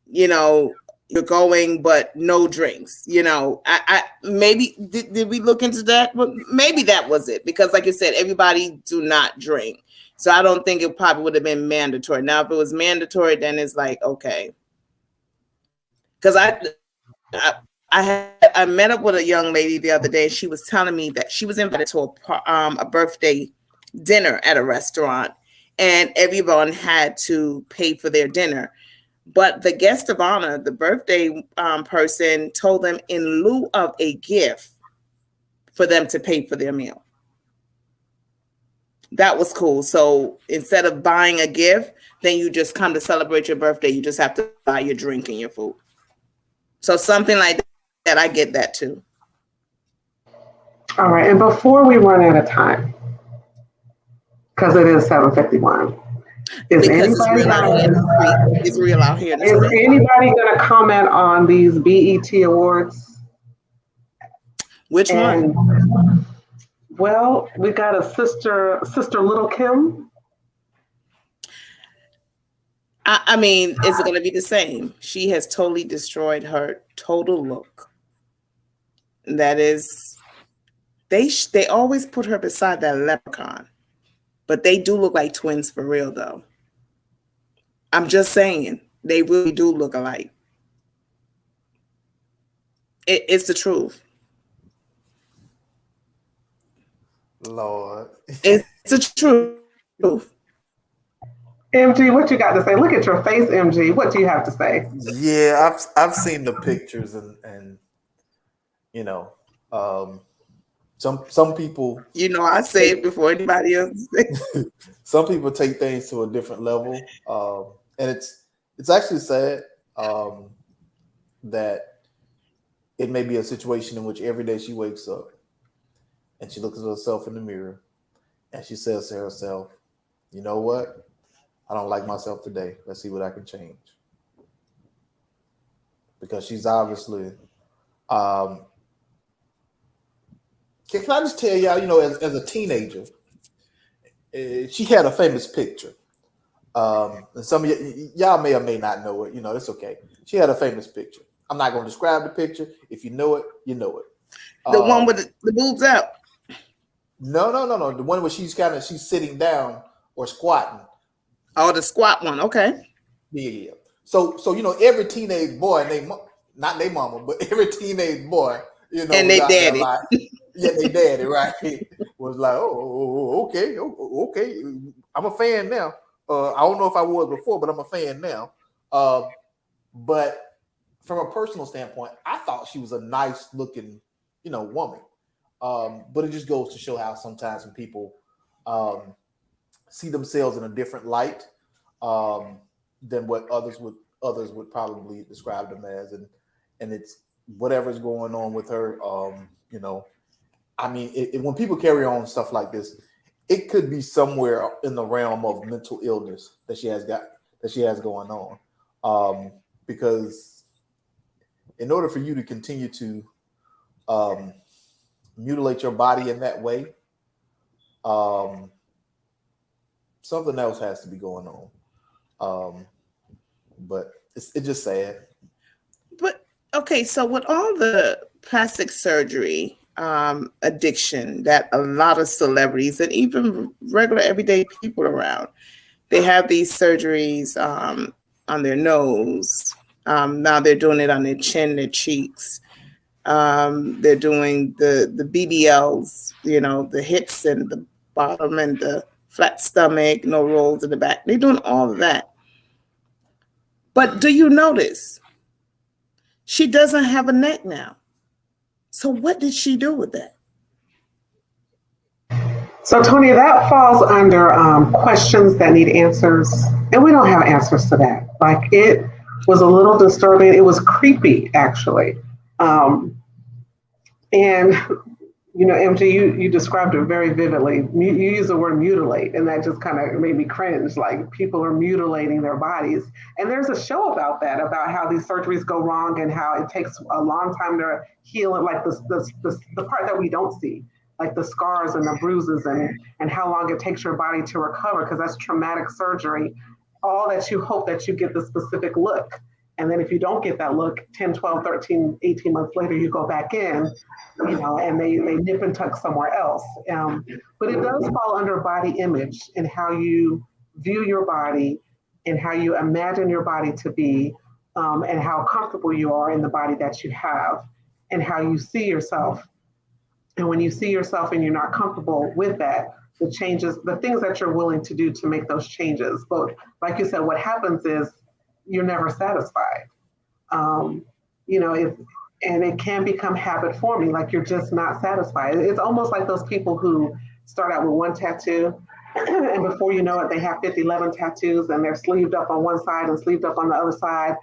you're going, but no drinks. I maybe did we look into that? Well, maybe that was it because, like you said, everybody do not drink. So I don't think it probably would have been mandatory. Now, if it was mandatory, then it's like okay. Because I met up with a young lady the other day. She was telling me that she was invited to a birthday dinner at a restaurant, and everyone had to pay for their dinner. But the guest of honor, the birthday person, told them in lieu of a gift for them to pay for their meal. That was cool. So instead of buying a gift, then you just come to celebrate your birthday. You just have to buy your drink and your food. So something like that, I get that too. All right. And before we run out of time, because it is 7:51. Is anybody going to comment on these BET awards? Which one? Well, we got a sister Little Kim. I mean, is it going to be the same? She has totally destroyed her total look. That is, they always put her beside that leprechaun, but they do look like twins for real, though. I'm just saying, they really do look alike. It's the truth. Lord. It's the truth. MG, what you got to say? Look at your face, MG. What do you have to say? Yeah, I've seen the pictures and some people. I say it before anybody else. Some people take things to a different level, and it's actually sad that it may be a situation in which every day she wakes up and she looks at herself in the mirror and she says to herself, "You know what? I don't like myself today. Let's see what I can change." Because she's obviously, can I just tell y'all, as a teenager, she had a famous picture. And some of y'all may or may not know it. It's okay. She had a famous picture. I'm not going to describe the picture. If you know it, you know it. The one with the boobs out. No. The one where she's sitting down or squatting. Oh, the squat one. Okay. Yeah. So every teenage boy, not their mama, but every teenage boy, and they daddy. Yeah, they daddy, right? was like, okay, okay. I'm a fan now. I don't know if I was before, but I'm a fan now. But from a personal standpoint, I thought she was a nice looking, woman. But it just goes to show how sometimes when people see themselves in a different light than what others would probably describe them as, and it's whatever's going on with her. I mean, when people carry on stuff like this, it could be somewhere in the realm of mental illness that she has going on. Because in order for you to continue to mutilate your body in that way, something else has to be going on. But it's just sad. But okay, so with all the plastic surgery addiction that a lot of celebrities and even regular everyday people around, they have these surgeries on their nose. Now they're doing it on their chin, their cheeks. They're doing the BBLs, the hips and the bottom and the flat stomach, no rolls in the back. They're doing all of that. But do you notice she doesn't have a neck now? So what did she do with that? So, Tonya, that falls under questions that need answers, and we don't have answers to that. Like, it was a little disturbing. It was creepy, actually. And, MG, you described it very vividly. You use the word mutilate, and that just kind of made me cringe. Like, people are mutilating their bodies. And there's a show about that, about how these surgeries go wrong and how it takes a long time to heal it, like the part that we don't see, like the scars and the bruises and how long it takes your body to recover, because that's traumatic surgery. All that you hope that you get the specific look. And then if you don't get that look, 10, 12, 13, 18 months later, you go back in, and they nip and tuck somewhere else. But it does fall under body image and how you view your body and how you imagine your body to be, and how comfortable you are in the body that you have and how you see yourself. And when you see yourself and you're not comfortable with that, the changes, the things that you're willing to do to make those changes. But like you said, what happens is you're never satisfied. And it can become habit forming, like you're just not satisfied. It's almost like those people who start out with one tattoo and before you know it, they have 11 tattoos and they're sleeved up on one side and sleeved up on the other side.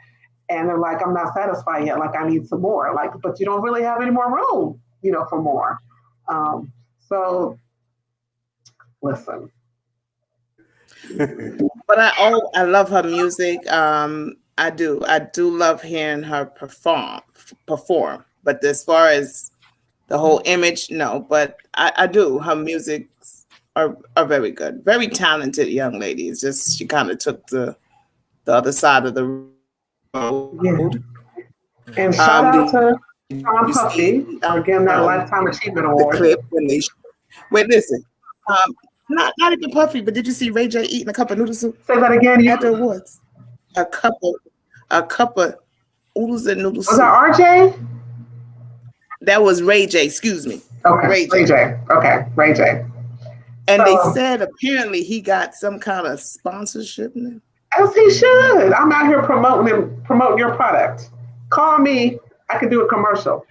And they're like, I'm not satisfied yet. Like, I need some more. Like, but you don't really have any more room, for more. So listen. But I love her music. I do love hearing her perform. But as far as the whole image, no. But I do. Her music are very good. Very talented young lady. It's just she kind of took the other side of the road. Yeah. And shout out to Tom Puffy for getting that Lifetime Achievement Award. The clip when they wait, listen. Not even Puffy, but did you see Ray J eating a cup of noodle soup? Say that again. At the awards. A cup of oodles and noodle soup. Was that RJ? That was Ray J. Excuse me. Okay. Ray J. Okay. Ray J. And they said apparently he got some kind of sponsorship now. As he should. I'm out here promoting your product. Call me. I can do a commercial.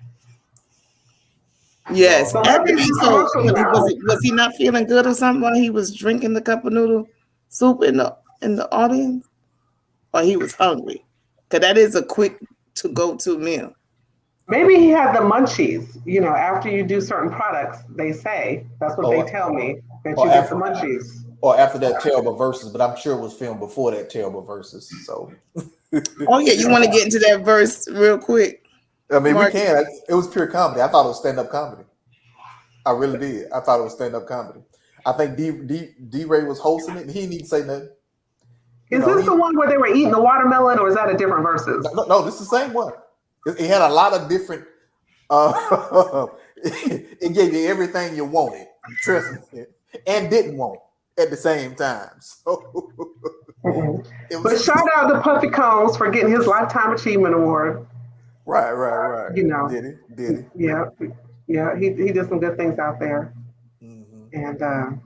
Yes. So was he not feeling good or something while he was drinking the cup of noodle soup in the audience? Or he was hungry? Because that is a quick to go to meal. Maybe he had the munchies. After you do certain products, they say, that's what they tell me, that you get the munchies. Or after that terrible verses, but I'm sure it was filmed before that terrible verses. So oh yeah, you want to get into that verse real quick? I mean, Mark, we can. It was pure comedy. I thought it was stand-up comedy. I really did. I thought it was stand-up comedy. I think D-Ray was hosting it, and he didn't even say nothing. Is this the one where they were eating the watermelon, or is that a different verses? No, this is the same one. It had a lot of different. It gave you everything you wanted, trust me, and didn't want at the same time. So, but shout out to Puffy Combs for getting his Lifetime Achievement Award. Right. Did he? Yeah. Yeah. He did some good things out there. Mm-hmm. And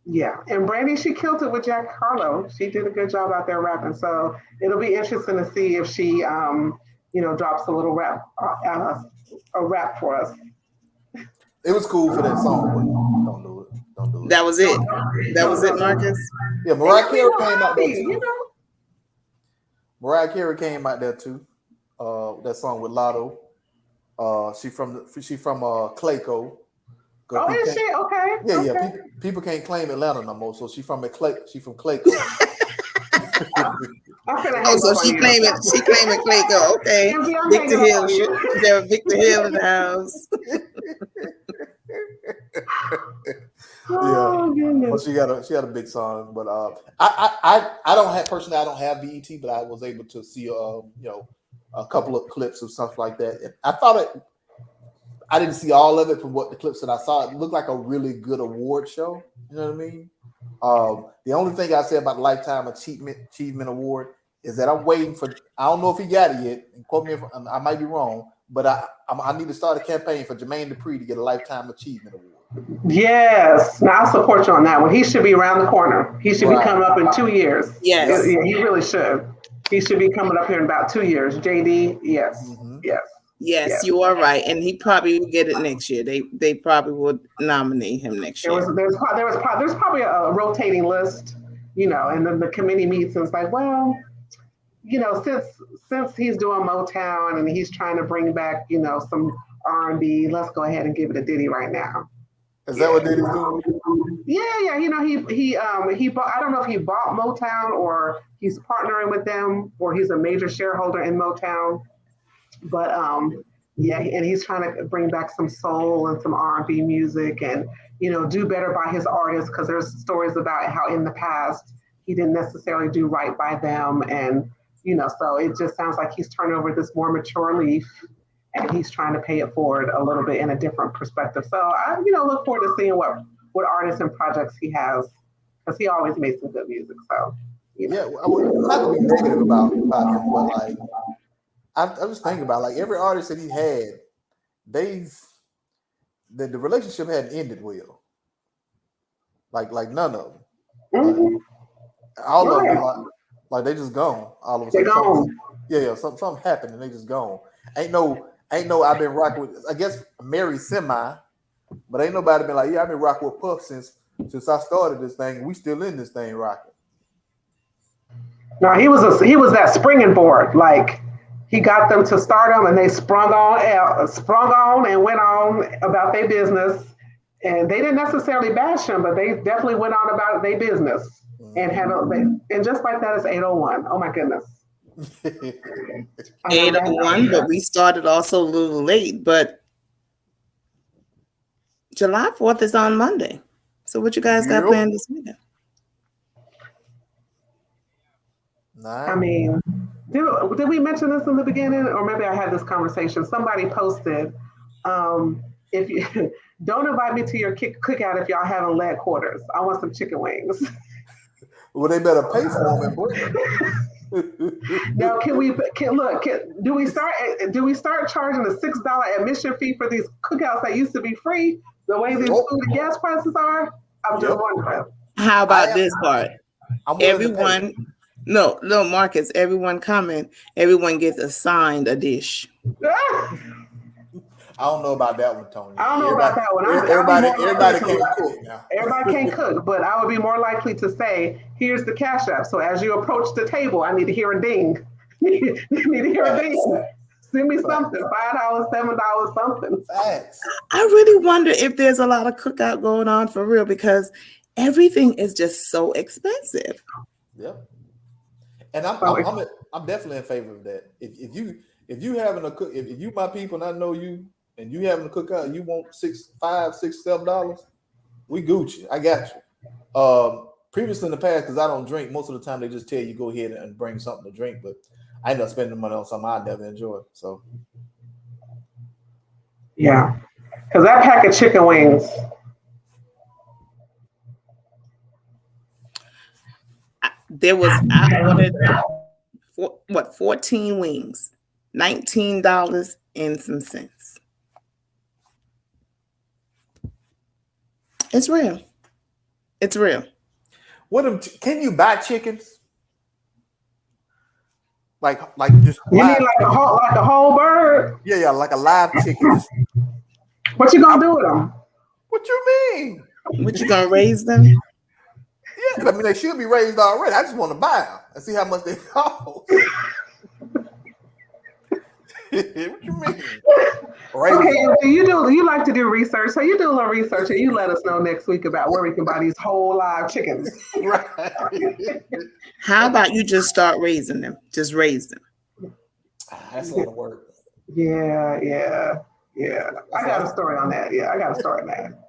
yeah, and Brandy, she killed it with Jack Harlow. She did a good job out there rapping. So it'll be interesting to see if she, drops a little a rap for us. It was cool for that song, but don't do it. Don't do it. That was it. That was it, Marcus. Yeah, Mariah Carey came out there You too. know? Mariah Carey came out there too. That song with Lotto. She from Clayco. Oh, is she? Okay. Yeah, okay. yeah. People can't claim Atlanta no more, so she from Clayco. So she claiming Clayco. Okay. Victor Hill. Is there a Victor Hill in the house? Oh, yeah. Well, she had a big song, but I don't have BET, but I was able to see a couple of clips of stuff like that. I didn't see all of it from what the clips that I saw. It looked like a really good award show. You know what I mean? The only thing I say about the Lifetime Achievement Award is that I'm waiting for. I don't know if he got it yet. And quote me if I might be wrong, but I need to start a campaign for Jermaine Dupri to get a Lifetime Achievement Award. Yes, now I'll support you on that one. He should be around the corner. He should be coming up in 2 years. Yes, he really should. He should be coming up here in about 2 years. JD, yes, yes, you are right, and he probably will get it next year. They probably will nominate him next year. There's probably a rotating list, and then the committee meets and it's like, well, since he's doing Motown and he's trying to bring back, some R&B, let's go ahead and give it a Diddy right now. Is that what Diddy's doing? Yeah. He bought. I don't know if he bought Motown or he's partnering with them or he's a major shareholder in Motown. But and he's trying to bring back some soul and some R&B music and do better by his artists because there's stories about how in the past he didn't necessarily do right by them and so it just sounds like he's turned over this more mature leaf. And he's trying to pay it forward a little bit in a different perspective. So I, look forward to seeing what artists and projects he has, because he always made some good music. So yeah, I'm not gonna be negative about him, but like I was thinking about like every artist that he had, the relationship hadn't ended well. Like none of them. Mm-hmm. All of them like they just gone. All of a sudden, something happened and they just gone. Ain't no. I've been rocking with. I guess Mary Semi, but ain't nobody been like, I've been rocking with Puff since I started this thing. We still in this thing rocking. No, he was that springing board. Like he got them to stardom, and they sprung on and went on about their business. And they didn't necessarily bash him, but they definitely went on about their business and and just like that is 801. Oh my goodness. 801, but we started also a little late. But July 4th is on Monday. So what you guys got planned this weekend? I mean, did we mention this in the beginning, or maybe I had this conversation? Somebody posted, if you don't invite me to your cookout if y'all having lead quarters. I want some chicken wings. Well, they better pay for them and bring them. Now, do we start charging a $6 admission fee for these cookouts that used to be free? The way these food and gas prices are, I'm just wondering. How about this part? Everyone, no, Marcus. Everyone comment. Everyone gets assigned a dish. I don't know about that one, Tony. I don't know about that one. Everybody can't cook now. Everybody can't cook, but I would be more likely to say, here's the Cash App. So as you approach the table, I need to hear a ding. Need to hear a ding. Send me something, $5, $7, something. Facts. I really wonder if there's a lot of cookout going on for real because everything is just so expensive. Yep. And I'm definitely in favor of that. If you having a cook, if you my people and I know you, and you having a cookout, you want $7, we Gucci. I got you. Previously in the past, because I don't drink, most of the time they just tell you go ahead and bring something to drink, but I end up spending money on something I never enjoy. So yeah, because that pack of chicken wings. I ordered 14 wings, $19 and some cents. It's real. It's real. Can you buy chickens? Like just You live mean like a whole bird? Yeah, like a live chicken. Just What you gonna do with them? what you mean? What, you gonna raise them? Yeah, I mean they should be raised already. I just want to buy them and see how much they cost. What you mean? Okay, you like to do research, so you do a little research and you let us know next week about where we can buy these whole live chickens. Right. How about you just start raising them? Just raise them. That's a lot of work. Yeah. I got a story on that. Yeah, I got a story on that.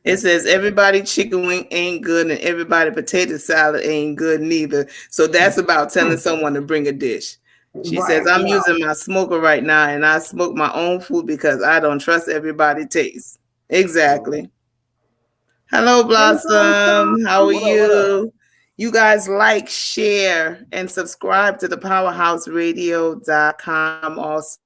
It says everybody chicken wing ain't good and everybody potato salad ain't good neither. So that's about telling someone to bring a dish. She says, I'm using my smoker right now and I smoke my own food because I don't trust everybody's taste. Exactly. Hello, Blossom. How are you? You guys like, share, and subscribe to the powerhouseradio.com also.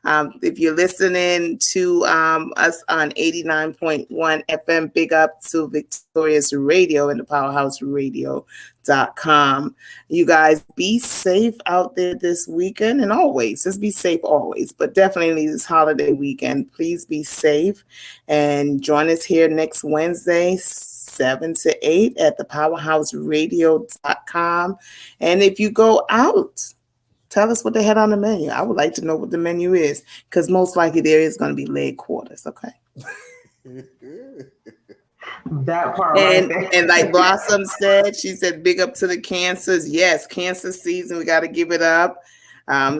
If you're listening to us on 89.1 FM, big up to Victorious Radio and the powerhouseradio.com. You guys be safe out there this weekend and always. Just be safe always, but definitely this holiday weekend. Please be safe and join us here next Wednesday, 7 to 8 at the powerhouseradio.com. And if you go out, tell us what they had on the menu. I would like to know what the menu is because most likely there is going to be leg quarters. Okay. That part. And like Blossom said, she said, big up to the cancers. Yes, cancer season. We got to give it up.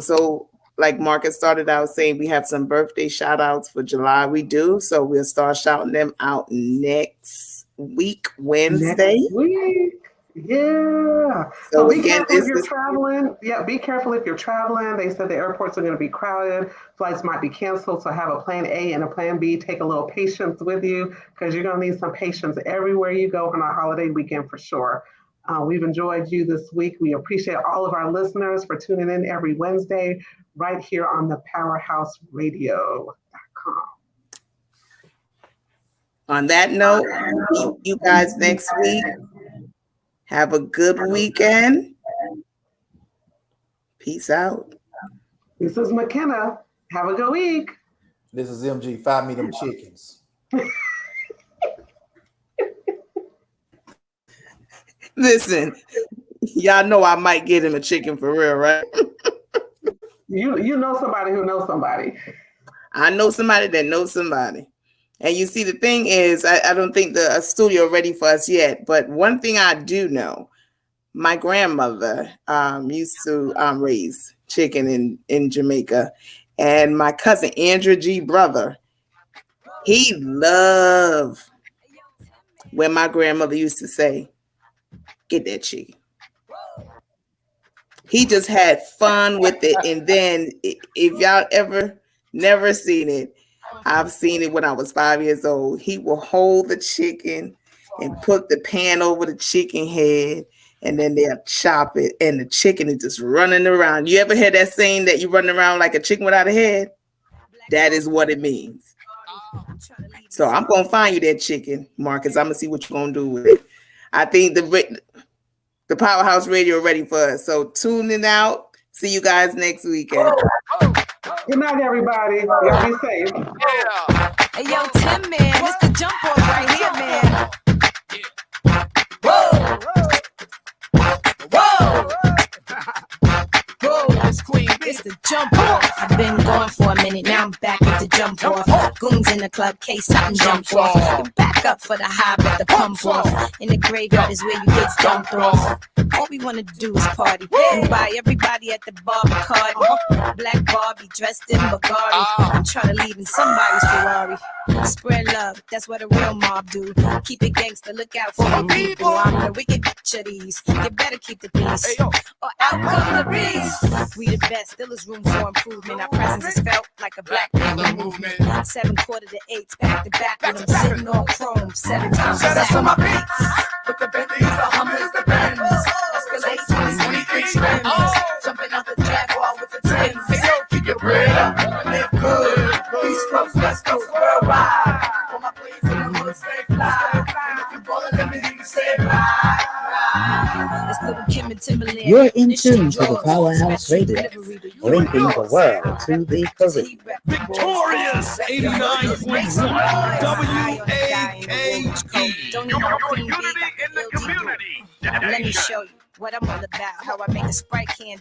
So like Marcus started out saying, we have some birthday shout outs for July. We do. So we'll start shouting them out next week, Wednesday. Next week. Yeah. So be careful if you're traveling. Yeah, be careful if you're traveling. They said the airports are going to be crowded. Flights might be canceled. So have a plan A and a plan B. Take a little patience with you because you're going to need some patience everywhere you go on our holiday weekend for sure. We've enjoyed you this week. We appreciate all of our listeners for tuning in every Wednesday right here on the powerhouseradio.com. On that note, you guys next week. Have a good weekend. Peace out. This is McKenna. Have a good week. This is MG. Find me them chickens. Listen, y'all know I might get him a chicken for real, right? You know somebody who knows somebody. I know somebody that knows somebody. And you see, the thing is, I don't think the studio ready for us yet. But one thing I do know, my grandmother used to raise chicken in Jamaica. And my cousin, Andrew G. brother, he loved when my grandmother used to say, get that chicken. He just had fun with it. And then if y'all ever never seen it, I've seen it when I was 5 years old. He will hold the chicken and put the pan over the chicken head, and then they'll chop it, and the chicken is just running around. You ever hear that saying that you run around like a chicken without a head? That is what it means. So I'm going to find you that chicken, Marcus. I'm going to see what you're going to do with it. I think the Powerhouse Radio ready for us. So tune in out. See you guys next weekend. Good night, everybody. Y'all be safe. Yeah. Hey, yo, Tim, man, it's the jump off right here, man. Whoa! Whoa! Whoa! It's Queen B. It's the jump off. I've been gone for a minute, now I'm back with the jump off. Goons in the club, case something jump off. You back up for the high, but the pump off. In the graveyard is where you get dumped off. All we want to do is party and buy everybody at the bar Bacardi. Black Barbie dressed in Bulgari. I'm trying to leave in somebody's Ferrari. Spread love, that's what a real mob do. Keep it gangster, look out for the people. I'm the wicked bitch of these. You better keep the peace, or out come the beast. We the best, still is room for improvement. Our presence is felt like a black people movement. 7 quarter to 8, back to back with them sitting on chrome 7 times. That's on my beats. But the Bentley is the Hummer is the Benz. Escalation is 23 trims. Jumping out the Jaguar with the Timbs. Hey, yo, keep your bread up, live good. East Coast, West Coast, worldwide. For my place You're in tune to the Powerhouse Radio, linking the world to the Caribbean. Victorious 89.1 WAKE. Unity in the community. Let me show you what I'm all about. How I make a Sprite can